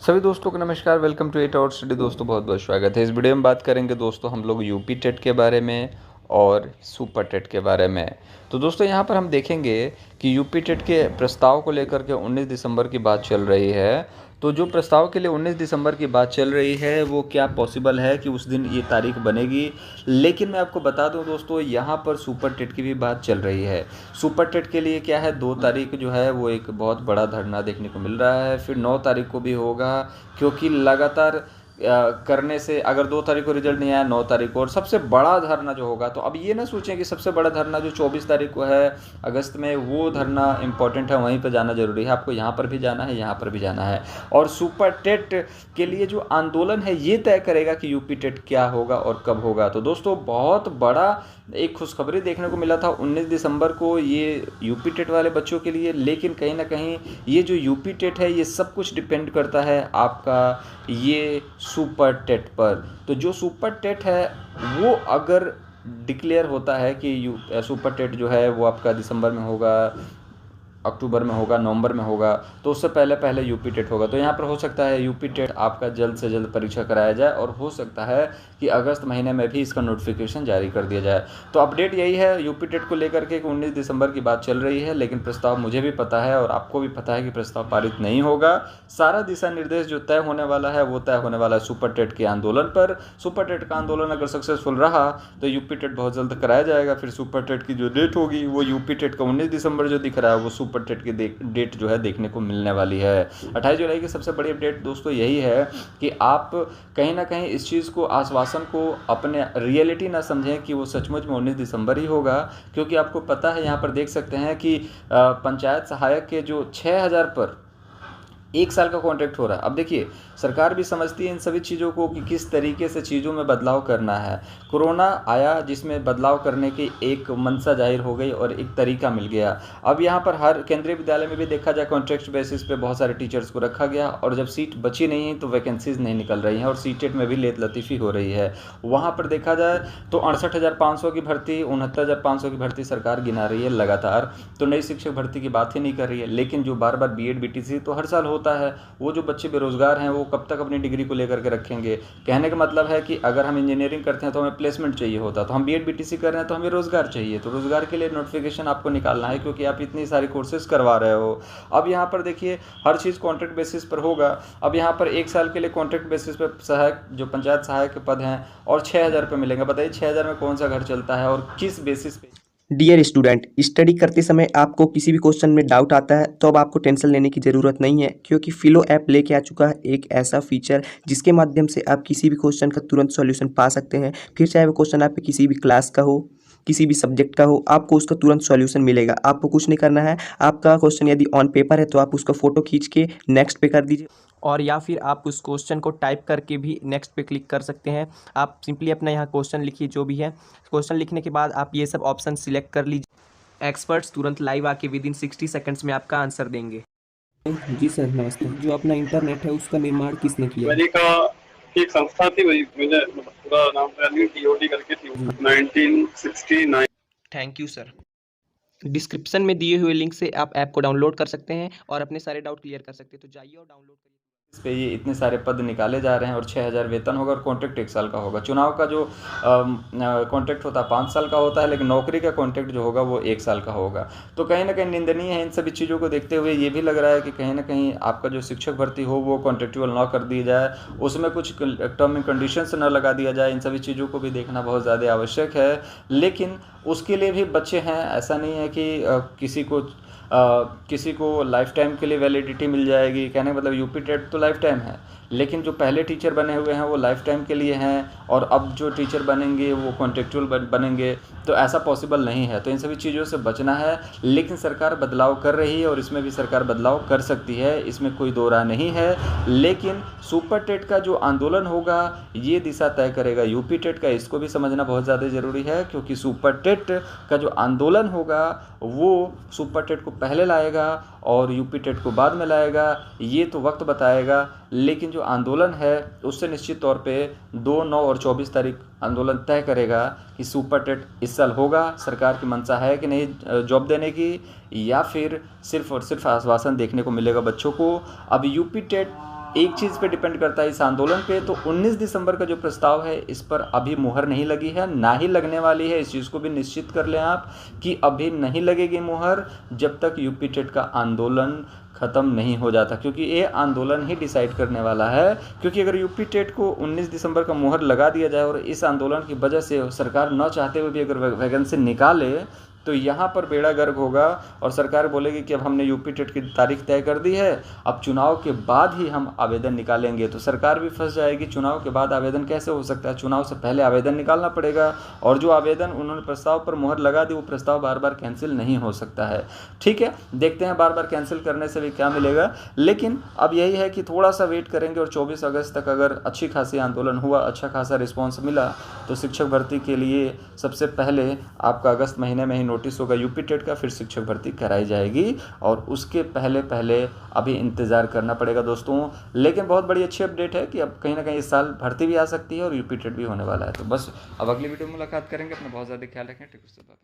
सभी दोस्तों को नमस्कार। Welcome to 8 hour study. दोस्तों बहुत बहुत स्वागत है। इस वीडियो में बात करेंगे दोस्तों हम लोग यूपी टेट के बारे में और सुपर टेट के बारे में। तो दोस्तों यहाँ पर हम देखेंगे कि यूपी टेट के प्रस्ताव को लेकर के 19 दिसंबर की बात चल रही है। तो जो प्रस्ताव के लिए 19 दिसंबर की बात चल रही है वो क्या पॉसिबल है कि उस दिन ये तारीख बनेगी। लेकिन मैं आपको बता दूं दोस्तों, यहाँ पर सुपर टेट की भी बात चल रही है। सुपर टेट के लिए क्या है, 2 तारीख जो है वो एक बहुत बड़ा धरना देखने को मिल रहा है। फिर 9 तारीख को भी होगा, क्योंकि लगातार करने से अगर 2 तारीख को रिजल्ट नहीं आया, 9 तारीख को, और सबसे बड़ा धरना जो होगा, तो अब ये ना सोचें कि सबसे बड़ा धरना जो 24 तारीख को है अगस्त में, वो धरना इंपॉर्टेंट है, वहीं पर जाना जरूरी है। आपको यहाँ पर भी जाना है, यहाँ पर भी जाना है। और सुपर टेट के लिए जो आंदोलन है ये तय करेगा कि यूपी टेट क्या होगा और कब होगा। तो दोस्तों बहुत बड़ा एक खुशखबरी देखने को मिला था 19 दिसंबर को ये यूपी टेट वाले बच्चों के लिए। लेकिन कहीं ना कहीं ये जो यूपी टेट है ये सब कुछ डिपेंड करता है आपका ये सुपर टेट पर। तो जो सुपर टेट है वो अगर डिक्लेयर होता है कि सुपर टेट जो है वो आपका दिसंबर में होगा, अक्टूबर में होगा, नवंबर में होगा, तो उससे पहले पहले यूपी टेट होगा। तो यहाँ पर हो सकता है यूपी टेट आपका जल्द से जल्द परीक्षा कराया जाए, और हो सकता है कि अगस्त महीने में भी इसका नोटिफिकेशन जारी कर दिया जाए। तो अपडेट यही है यूपी टेट को लेकर के कि 19 दिसंबर की बात चल रही है। लेकिन प्रस्ताव मुझे भी पता है और आपको भी पता है कि प्रस्ताव पारित नहीं होगा। सारा दिशा निर्देश जो तय होने वाला है वो तय होने वाला है सुपर टेट के आंदोलन पर। सुपर टेट का आंदोलन अगर सक्सेसफुल रहा तो यूपी टेट बहुत जल्द कराया जाएगा। फिर सुपर टेट की जो डेट होगी वो यूपी टेट का 19 दिसंबर जो दिख रहा है वो सुपर टेट की डेट जो है देखने को मिलने वाली है। 28 जुलाई की सबसे बड़ी अपडेट दोस्तों यही है कि आप कहीं ना कहीं इस चीज़ को, आश्वासन को अपने रियलिटी ना समझें कि वो सचमुच में 19 दिसंबर ही होगा। क्योंकि आपको पता है, यहाँ पर देख सकते हैं कि पंचायत सहायक के जो 6000 पर 1 साल का कॉन्ट्रैक्ट हो रहा है। अब देखिए, सरकार भी समझती है इन सभी चीज़ों को कि किस तरीके से चीज़ों में बदलाव करना है। कोरोना आया जिसमें बदलाव करने की एक मंशा जाहिर हो गई और एक तरीका मिल गया। अब यहाँ पर हर केंद्रीय विद्यालय में भी देखा जाए कॉन्ट्रैक्ट बेसिस पे बहुत सारे टीचर्स को रखा गया, और जब सीट बची नहीं है तो वैकेंसीज नहीं निकल रही हैं, और सीटेट में भी लेत लतीफ़ी हो रही है। वहाँ पर देखा जाए तो 68,500 की भर्ती, 69,500 की भर्ती सरकार गिना रही है लगातार। तो नई शिक्षक भर्ती की बात ही नहीं कर रही है। लेकिन जो बार बार बीएड बीटीसी तो हर साल होता है, वो जो बच्चे बेरोजगार हैं वो कब तक अपनी डिग्री को लेकर के रखेंगे। कहने का मतलब है कि अगर हम इंजीनियरिंग करते हैं तो हमें प्लेसमेंट चाहिए होता, तो हम बीएड बीटीसी कर रहे हैं तो हमें रोजगार चाहिए। तो रोजगार के लिए नोटिफिकेशन आपको निकालना है, क्योंकि आप इतनी सारी कोर्सेज करवा रहे हो। अब यहाँ पर देखिए हर चीज़ कॉन्ट्रैक्ट बेसिस पर होगा। अब यहाँ पर 1 साल के लिए कॉन्ट्रैक्ट बेसिस पर सहायक, जो पंचायत सहायक के पद हैं, और 6000 रुपये मिलेंगे। बताइए 6000 में कौन सा घर चलता है और किस बेसिस पे। डियर स्टूडेंट, स्टडी करते समय आपको किसी भी क्वेश्चन में डाउट आता है तो अब आपको टेंशन लेने की ज़रूरत नहीं है, क्योंकि फिलो ऐप लेके आ चुका है एक ऐसा फीचर जिसके माध्यम से आप किसी भी क्वेश्चन का तुरंत सॉल्यूशन पा सकते हैं। फिर चाहे वो क्वेश्चन आपके किसी भी क्लास का हो, किसी भी सब्जेक्ट का हो, आपको उसका तुरंत सॉल्यूशन मिलेगा। आपको कुछ नहीं करना है। आपका क्वेश्चन यदि ऑन पेपर है तो आप उसका फ़ोटो खींच के नेक्स्ट पे कर दीजिए, और या फिर आप उस क्वेश्चन को टाइप करके भी नेक्स्ट पे क्लिक कर सकते हैं। आप सिंपली अपना यहाँ क्वेश्चन लिखिए जो भी है। क्वेश्चन लिखने के बाद आप ये सब ऑप्शन सिलेक्ट कर लीजिए। एक्सपर्ट्स तुरंत लाइव आके विद इन 60 सेकंड्स में आपका आंसर देंगे। जी सर, नमस्ते। जो अपना इंटरनेट है उसका निर्माण किसने किया? अमेरिका की एक संस्था थी, वही मुझे मतलब पूरा नाम तो याद नहीं, टीओडी करके थी, 1969। Thank you sir. डिस्क्रिप्शन में दिए हुए लिंक से आप ऐप को डाउनलोड कर सकते हैं और अपने सारे डाउट क्लियर कर सकते हैं। तो जाइए और डाउनलोड करिए। इस पे ये इतने सारे पद निकाले जा रहे हैं, और 6000 वेतन होगा, और कॉन्ट्रैक्ट 1 साल का होगा। चुनाव का जो कॉन्ट्रैक्ट होता है 5 साल का होता है, लेकिन नौकरी का कॉन्ट्रैक्ट जो होगा वो 1 साल का होगा। तो कहीं ना कहीं निंदनीय है। इन सभी चीज़ों को देखते हुए ये भी लग रहा है कि कहीं ना कहीं आपका जो शिक्षक भर्ती हो वो कॉन्ट्रेक्चुअल ना कर दी जाए, उसमें कुछ टर्म एंड कंडीशंस ना लगा दिया जाए। इन सभी चीज़ों को भी देखना बहुत ज़्यादा आवश्यक है। लेकिन उसके लिए भी बच्चे हैं, ऐसा नहीं है कि किसी को लाइफ टाइम के लिए वैलिडिटी मिल जाएगी। कहने का मतलब यूपी टेट तो लाइफ टाइम है, लेकिन जो पहले टीचर बने हुए हैं वो लाइफ टाइम के लिए हैं, और अब जो टीचर बनेंगे वो कॉन्ट्रेक्चुअल बनेंगे। तो ऐसा पॉसिबल नहीं है। तो इन सभी चीज़ों से बचना है। लेकिन सरकार बदलाव कर रही है, और इसमें भी सरकार बदलाव कर सकती है, इसमें कोई दो राय नहीं है। लेकिन सुपर टेट का जो आंदोलन होगा ये दिशा तय करेगा यूपी टेट का। इसको भी समझना बहुत ज़्यादा ज़रूरी है, क्योंकि सुपर टेट का जो आंदोलन होगा वो सुपर टेट को पहले लाएगा और यूपी टेट को बाद में लाएगा, ये तो वक्त बताएगा। लेकिन जो आंदोलन है उससे निश्चित तौर पे 2, 9 और 24 तारीख आंदोलन तय करेगा कि सुपर टेट इस साल होगा। सरकार की मंशा है कि नहीं जॉब देने की, या फिर सिर्फ और सिर्फ आश्वासन देखने को मिलेगा बच्चों को। अब यूपी टेट एक चीज़ पे डिपेंड करता है इस आंदोलन पे। तो 19 दिसंबर का जो प्रस्ताव है इस पर अभी मुहर नहीं लगी है, ना ही लगने वाली है। इस चीज़ को भी निश्चित कर लें आप कि अभी नहीं लगेगी मुहर जब तक यूपी टेट का आंदोलन ख़त्म नहीं हो जाता, क्योंकि ये आंदोलन ही डिसाइड करने वाला है। क्योंकि अगर यूपी टेट को 19 दिसंबर का मुहर लगा दिया जाए और इस आंदोलन की वजह से सरकार न चाहते हुए भी अगर वैकेंसी निकाले तो यहाँ पर बेड़ा गर्क होगा और सरकार बोलेगी कि अब हमने यूपी टेट की तारीख तय कर दी है, अब चुनाव के बाद ही हम आवेदन निकालेंगे। तो सरकार भी फंस जाएगी, चुनाव के बाद आवेदन कैसे हो सकता है, चुनाव से पहले आवेदन निकालना पड़ेगा। और जो आवेदन उन्होंने प्रस्ताव पर मुहर लगा दी वो प्रस्ताव बार बार कैंसिल नहीं हो सकता है। ठीक है, देखते हैं बार बार कैंसिल करने से भी क्या मिलेगा। लेकिन अब यही है कि थोड़ा सा वेट करेंगे और 24 अगस्त तक अगर अच्छी खासी आंदोलन हुआ, अच्छा खासा रिस्पॉन्स मिला तो शिक्षक भर्ती के लिए सबसे पहले आपका अगस्त महीने में ही नोटिस होगा यूपी टेट का, फिर शिक्षक भर्ती कराई जाएगी और उसके पहले पहले अभी इंतज़ार करना पड़ेगा दोस्तों। लेकिन बहुत बड़ी अच्छी अपडेट है कि अब कहीं ना कहीं इस साल भर्ती भी आ सकती है और यूपी टेट भी होने वाला है। तो बस अब अगली वीडियो में मुलाकात करेंगे। अपना बहुत ज़्यादा ख्याल रखें। ठीक है।